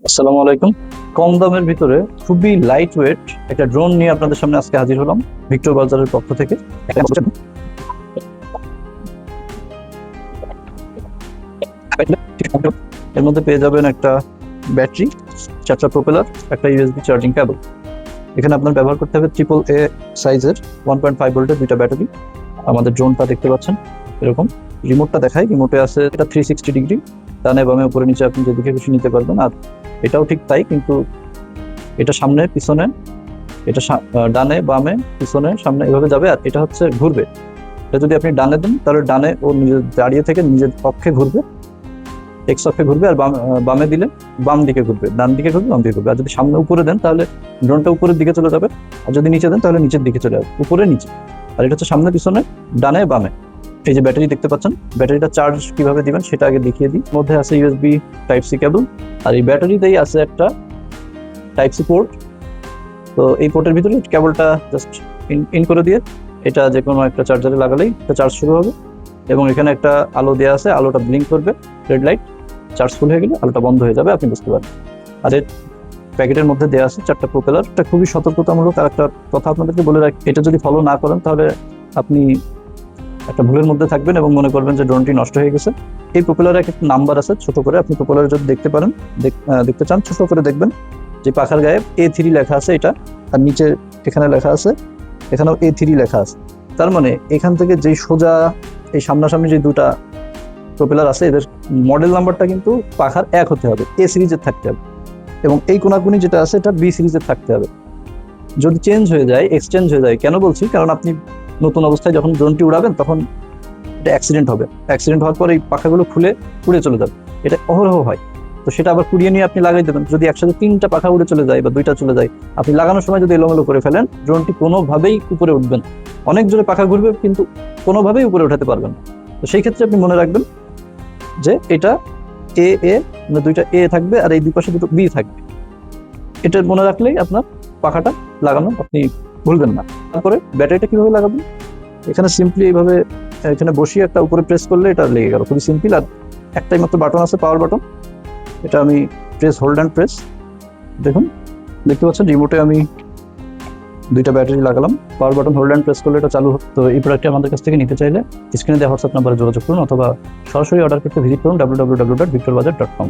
আসসালামু আলাইকুম। কম দামের ভিতরে খুবই লাইট ওয়েট একটা ড্রোন নিয়ে আপনাদের সামনে আজকে হাজির হলাম ভিক্টর বাজারের পক্ষ থেকে। এর মধ্যে পেয়ে যাবেন একটা ব্যাটারি, চারটা প্রোপেলার, একটা ইউএসবি চার্জিং কেবল। এখানে আপনার ব্যবহার করতে হবে AAA সাইজের 1.5 ভোল্টের দুইটা ব্যাটারি। আমাদের ড্রোনটা দেখতে পাচ্ছেন এরকম। রিমোটটা দেখায়, রিমোটে আছে এটা 360 ডিগ্রি, ডানে বামে উপরে নিচে আপনি যেদিকে খুশি নিতে পারবেন। আর এটাও ঠিক তাই, কিন্তু এটা সামনে পিছনে, এটা ডানে বামে পিছনে সামনে এভাবে যাবে। আর এটা হচ্ছে ঘুরবে। এটা যদি আপনি ডানে দেন তাহলে ডানে ও নিজের দাঁড়িয়ে থেকে নিজের পক্ষে ঘুরবে, এক্স অক্ষে ঘুরবে। আর বামে দিলে বাম দিকে ঘুরবে, ডান দিকে ঘুরবে, বাম দিকে ঘুরবে। আর যদি সামনে উপরে দেন তাহলে ড্রোনটা উপরের দিকে চলে যাবে। আর যদি নিচে দেন তাহলে নিচের দিকে চলে যাবে, উপরে নিচে। আর এটা হচ্ছে সামনে পিছনে ডানে বামে। এই যে ব্যাটারি দেখতে পাচ্ছেন, ব্যাটারিটা চার্জ কিভাবে দিবেন সেটা আগে দেখিয়ে দিই। মধ্যে আছে ইউএসবি টাইপ সি কেবল, আর এই ব্যাটারিতেই আছে একটা টাইপ সি পোর্ট। তো এই পোর্টের ভিতরে কেবলটা জাস্ট ইন করে দিয়ে এটা যে কোনো একটা চার্জারে লাগালেই এটা চার্জ শুরু হবে। এবং এখানে একটা আলো দেওয়া আছে, আলোটা ব্লিঙ্ক করবে, রেড লাইট। চার্জ ফুল হয়ে গেলে আলোটা বন্ধ হয়ে যাবে, আপনি বুঝতে পারবেন। আর এর প্যাকেটের মধ্যে দেওয়া আছে চারটা প্রোপেলার। এটা খুবই সতর্কতামূলক। আর একটা কথা আপনাদেরকে বলে রাখি, এটা যদি ফলো না করেন তাহলে আপনি একটা ভুলের মধ্যে থাকবেন এবং মনে করবেন যে ড্রোনটি নষ্ট হয়ে গেছে। এই প্রোপেলারে একটা নাম্বার আছে ছোট করে, আপনি প্রোপেলার যদি দেখতে পারেন, দেখতে চান, ছোট করে দেখবেন যে পাখার গায়ে A3 লেখা আছে এটা। আর নিচে এখানে লেখা আছে, এখানেও A3 লেখা আছে। তার মানে এখান থেকে যেই সোজা এই সামনাসামনি যে দুটা প্রোপেলার আছে, এদের মডেল নাম্বারটা কিন্তু পাখার 1 হতে হবে, A সিরিজের থাকতে হবে। এবং এই কোনাকুনি যেটা আছে এটা B সিরিজের থাকতে হবে। যদি চেঞ্জ হয়ে যায়, এক্সচেঞ্জ হয়ে যায়, কেন বলছি, কারণ আপনি নতুন অবস্থায় যখন ড্রোনটি উড়াবেন তখন এটা অ্যাক্সিডেন্ট হবে। অ্যাক্সিডেন্ট হওয়ার পর এই পাখাগুলো খুলে উড়ে চলে যাবে। এটা অহরহ হয়। তো সেটা আবার কুড়িয়ে নিয়ে আপনি লাগাই দেবেন। যদি একসাথে 3টা পাখা উড়ে চলে যায় বা 2টা চলে যায়, আপনি লাগানোর সময় যদি এলোমেলো করে ফেলেন, ড্রোনটি কোনোভাবেই উপরে উঠবেন। অনেক জোরে পাখা ঘুরবে কিন্তু কোনোভাবেই উপরে উঠাতে পারবেন না। তো সেই ক্ষেত্রে আপনি মনে রাখবেন যে এটা AA, মানে 2টা A থাকবে আর এই দুই পাশে 2টো B থাকবে। এটা মনে রাখলেই আপনার পাখাটা লাগানো আপনি ভুলবেন না। তারপরে ব্যাটারিটা কিভাবে লাগাবেন, এখানে সিম্পলি এইভাবে এখানে বসিয়ে একটা উপরে প্রেস করলে এটা লেগে গেল, খুবই সিম্পল। আর একটাই মাত্র বাটন আছে, পাওয়ার বাটন। এটা আমি প্রেস, হোল্ড অ্যান্ড প্রেস, দেখুন দেখতে পাচ্ছেন রিমোটে আমি 2টা ব্যাটারি লাগালাম, power button hold and press করলে এটা চালু হবে। তো এই প্রোডাক্টটি আমাদের কাছ থেকে নিতে চাইলে স্ক্রিনে দেওয়া হোয়াটসঅ্যাপ নাম্বারে যোগাযোগ করুন অথবা সরাসরি অর্ডার করতে ভিজিট করুন www.victorbazar.com।